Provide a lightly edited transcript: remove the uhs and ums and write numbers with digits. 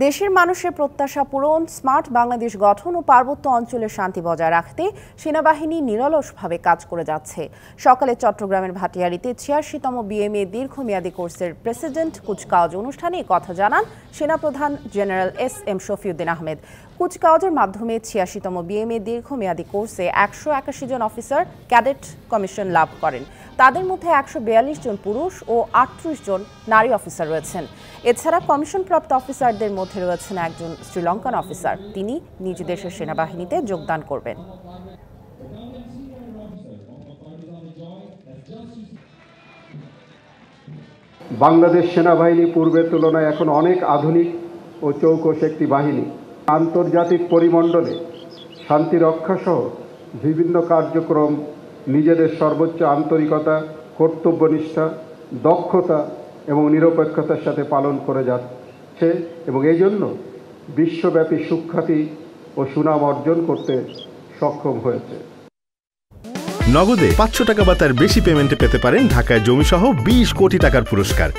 দেশের মানুষের প্রত্যাশা পূরণ, স্মার্ট বাংলাদেশ গঠন ও পার্বত্য অঞ্চলের শান্তি বজায় রাখতে সেনাবাহিনী নিরলসভাবে কাজ করে যাচ্ছে। সকালে চট্টগ্রামের ভাটিয়ারীতে ৮৬তম বিএমএ দীর্ঘমেয়াদী কোর্সের প্রেসিডেন্ট কুচকাওয়াজ অনুষ্ঠানে কথা জানান সেনাপ্রধান জেনারেল এস.এম. শফিউদ্দিন আহমেদ। কুচকাওয়াজের মাধ্যমে ৮৬তম বিএমএ দীর্ঘমেয়াদী কোর্সে ১৮১ জন অফিসার ক্যাডেট কমিশন লাভ করেন। তাদের মধ্যে ১৪২ জন পুরুষ ও ৩৮ জন নারী অফিসার রয়েছেন। এছাড়া কমিশনপ্রাপ্ত অফিসারদের মধ্যে রয়েছেন একজন শ্রীলঙ্কান অফিসার। তিনি নিজ দেশের সেনাবাহিনীতে যোগদান করবেন। বাংলাদেশ সেনাবাহিনী পূর্বের তুলনায় এখন অনেক আধুনিক ও চৌকস একটি বাহিনী। আন্তর্জাতিক পরিমণ্ডলে শান্তি রক্ষা সহ বিভিন্ন কার্যক্রম নিজেদের সর্বোচ্চ আন্তরিকতা, কর্তব্যনিষ্ঠা, দক্ষতা এবং নিরপেক্ষতার সাথে পালন করে যাচ্ছে এবং এই জন্য বিশ্বব্যাপী সুখ্যাতি ও সুনাম অর্জন করতে সক্ষম হয়েছে। নগদে ৫০০ টাকা বা তার বেশি পেমেন্টে পেতে পারেন ঢাকায় জমিসহ ২০ কোটি টাকার পুরস্কার।